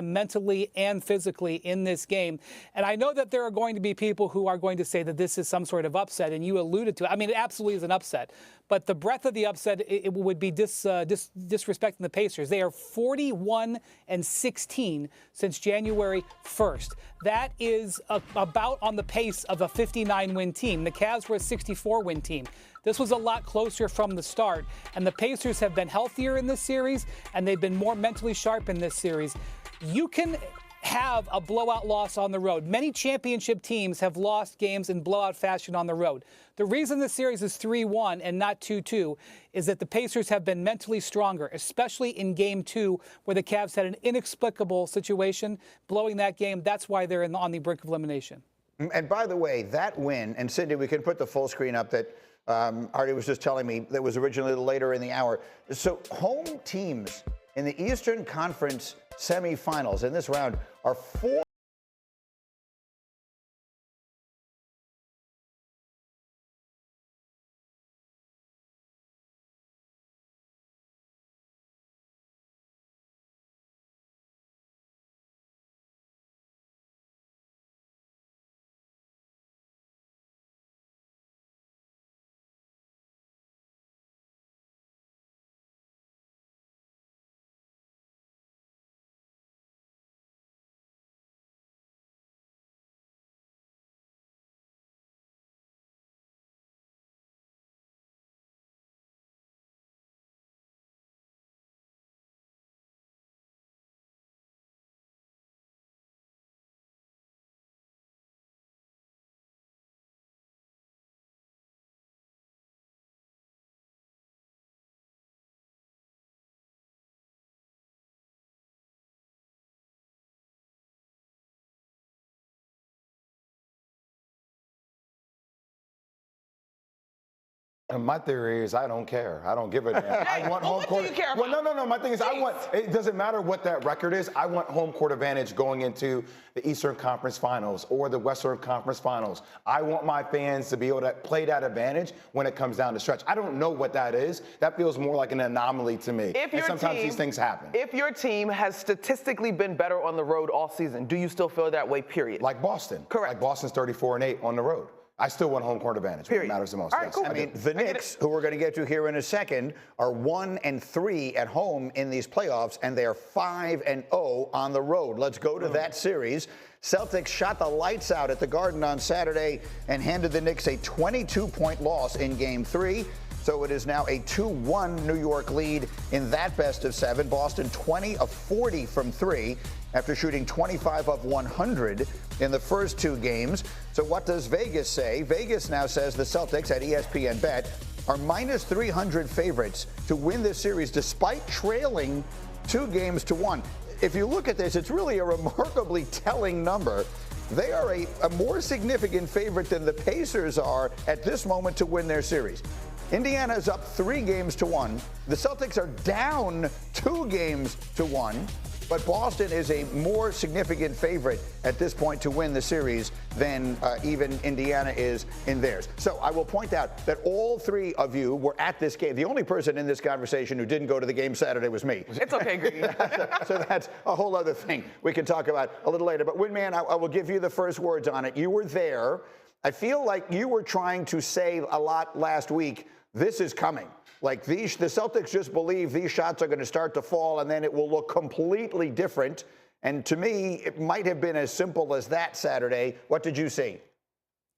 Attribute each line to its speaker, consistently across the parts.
Speaker 1: mentally and physically in this game. And I know that there are going to be people who are going to say that this is some sort of upset, and you alluded to it. I mean, it absolutely is an upset. But the breadth of the upset, it would be disrespecting the Pacers. They are 41-16 since January 1st. That is about on the pace of a 59-win team. The Cavs were a 64-win team. This was a lot closer from the start. And the Pacers have been healthier in this series, and they've been more mentally sharp in this series. You can have a blowout loss on the road. Many championship teams have lost games in blowout fashion on the road. The reason the series is 3-1 and not 2-2 is that the Pacers have been mentally stronger, especially in Game 2, where the Cavs had an inexplicable situation blowing that game. That's why they're on the brink of elimination.
Speaker 2: And by the way, that win, and Cindy, we can put the full screen up that Artie was just telling me that was originally later in the hour. So home teams in the Eastern Conference semifinals in this round are 4.
Speaker 3: My theory is I don't care. I don't give a damn. I want home court.
Speaker 4: What do you care about?
Speaker 3: Well, no. My thing is it doesn't matter what that record is. I want home court advantage going into the Eastern Conference Finals or the Western Conference Finals. I want my fans to be able to play that advantage when it comes down to stretch. I don't know what that is. That feels more like an anomaly to me. And sometimes these things happen.
Speaker 4: If your team has statistically been better on the road all season, do you still feel that way, period?
Speaker 3: Like Boston.
Speaker 4: Correct.
Speaker 3: Like Boston's 34-8 on the road. I still want home court advantage. Period. It matters the most.
Speaker 4: All right,
Speaker 3: yes.
Speaker 4: cool.
Speaker 2: I mean, the Knicks, who we're going to get to here in a second, are 1-3 at home in these playoffs, and they are 5-0 on the road. Let's go to that series. Celtics shot the lights out at the Garden on Saturday and handed the Knicks a 22-point loss in Game 3. So it is now a 2-1 New York lead in that best of 7. Boston 20 of 40 from 3 after shooting 25 of 100 in the first 2 games. So what does Vegas say? Vegas now says the Celtics at ESPN Bet are minus 300 favorites to win this series despite trailing 2-1. If you look at this, it's really a remarkably telling number. They are a more significant favorite than the Pacers are at this moment to win their series. Indiana is up 3-1. The Celtics are down 2-1. But Boston is a more significant favorite at this point to win the series than even Indiana is in theirs. So I will point out that all 3 of you were at this game. The only person in this conversation who didn't go to the game Saturday was me.
Speaker 4: It's okay, Green.
Speaker 2: So that's a whole other thing we can talk about a little later. But Winman, I will give you the first words on it. You were there. I feel like you were trying to say a lot last week, this is coming. Like the Celtics just believe these shots are going to start to fall and then it will look completely different. And to me, it might have been as simple as that Saturday. What did you see?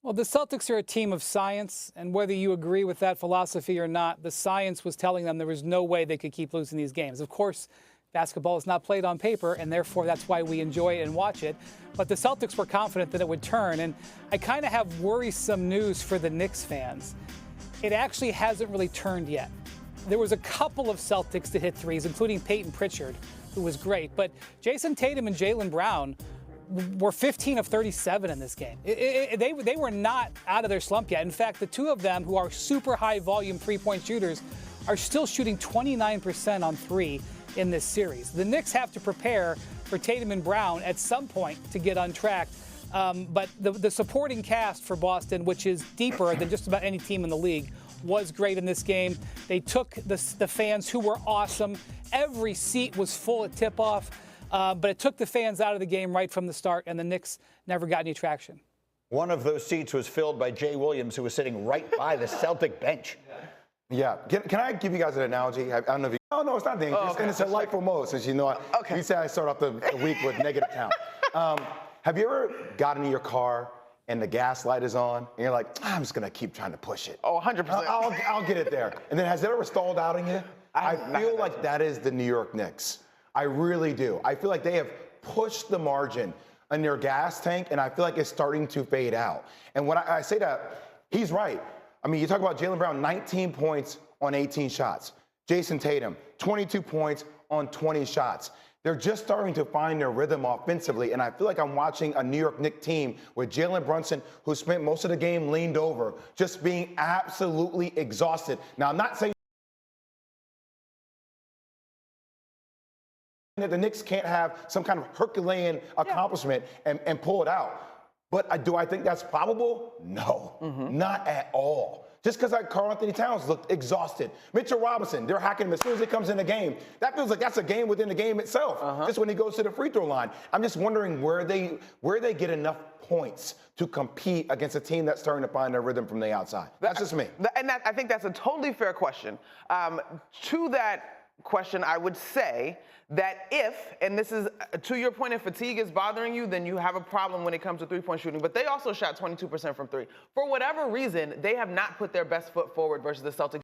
Speaker 1: Well, the Celtics are a team of science, and whether you agree with that philosophy or not, the science was telling them there was no way they could keep losing these games. Of course, basketball is not played on paper, and therefore that's why we enjoy it and watch it. But the Celtics were confident that it would turn, and I kind of have worrisome news for the Knicks fans. It actually hasn't really turned yet. There was a couple of Celtics that hit threes, including Peyton Pritchard, who was great. But Jason Tatum and Jaylen Brown were 15 of 37 in this game. They were not out of their slump yet. In fact, the 2 of them, who are super high volume three-point shooters, are still shooting 29% on 3 in this series. The Knicks have to prepare for Tatum and Brown at some point to get untracked. But the supporting cast for Boston, which is deeper than just about any team in the league, was great in this game. They took the fans, who were awesome. Every seat was full at tip-off. But it took the fans out of the game right from the start, and the Knicks never got any traction.
Speaker 2: One of those seats was filled by Jay Williams, who was sitting right by the Celtic bench.
Speaker 3: Yeah. Can I give you guys an analogy? I don't know if you. Oh, no, it's not dangerous.
Speaker 4: okay.
Speaker 3: And it's a delightful mode, since you know
Speaker 4: Okay.
Speaker 3: you said I start off the week with negative count. Have you ever gotten in your car and the gas light is on, and you're like, I'm just going to keep trying to push it?
Speaker 4: Oh, 100%.
Speaker 3: I'll get it there. And then has it ever stalled out on you? I feel like that is the New York Knicks. I really do. I feel like they have pushed the margin in their gas tank, and I feel like it's starting to fade out. And when I say that, he's right. I mean, you talk about Jaylen Brown, 19 points on 18 shots. Jason Tatum, 22 points on 20 shots. They're just starting to find their rhythm offensively, and I feel like I'm watching a New York Knicks team with Jalen Brunson, who spent most of the game leaned over, just being absolutely exhausted. Now, I'm not saying that the Knicks can't have some kind of Herculean accomplishment and pull it out. But do I think that's probable? No, not at all. Just because Karl Anthony Towns looked exhausted. Mitchell Robinson, they're hacking him as soon as he comes in the game. That feels like that's a game within the game itself. Just when he goes to the free throw line. I'm just wondering where they get enough points to compete against a team that's starting to find their rhythm from the outside. That's just me.
Speaker 4: And I think that's a totally fair question. To that question, I would say that if, and this is to your point, if fatigue is bothering you, then you have a problem when it comes to three-point shooting. But they also shot 22% from three. For whatever reason, they have not put their best foot forward versus the Celtics.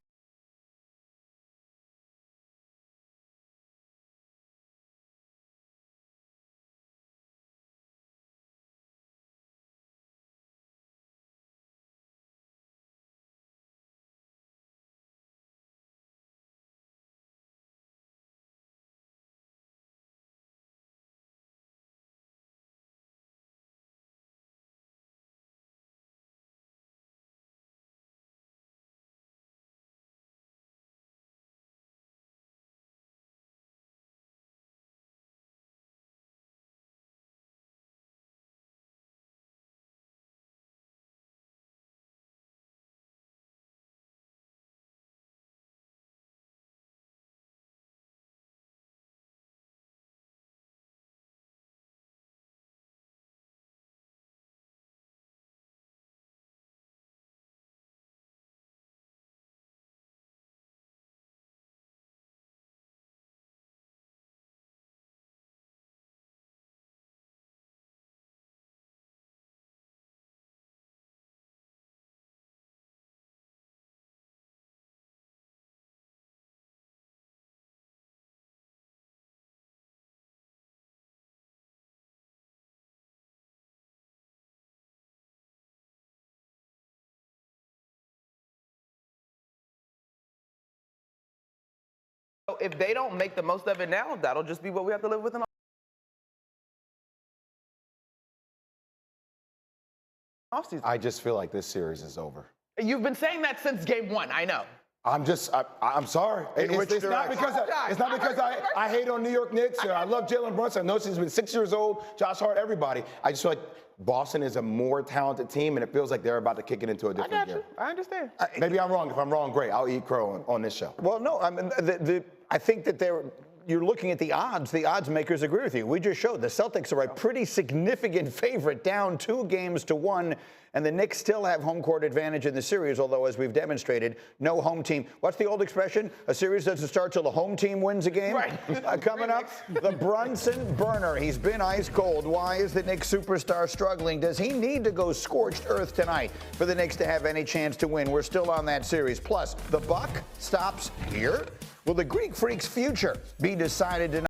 Speaker 4: So if they don't make the most of it now, that'll just be what we have to live with in offseason.
Speaker 3: I just feel like this series is over.
Speaker 4: You've been saying that since game one, I know.
Speaker 3: I'm sorry. It's not because I hate on New York Knicks. I love Jalen Brunson. I know since he's been 6 years old, Josh Hart, everybody. I just feel like Boston is a more talented team, and it feels like they're about to kick it into a different gear.
Speaker 4: I understand.
Speaker 3: Maybe I'm wrong. If I'm wrong, great. I'll eat crow on this show.
Speaker 2: Well, no, I mean, I think that you're looking at the odds. The odds makers agree with you. We just showed the Celtics are a pretty significant favorite, down 2-1, and the Knicks still have home court advantage in the series, although, as we've demonstrated, no home team. What's the old expression? A series doesn't start till the home team wins a game?
Speaker 4: Right.
Speaker 2: Coming up, the Brunson burner. He's been ice cold. Why is the Knicks superstar struggling? Does he need to go scorched earth tonight for the Knicks to have any chance to win? We're still on that series. Plus, the buck stops here. Will the Greek Freak's future be decided tonight?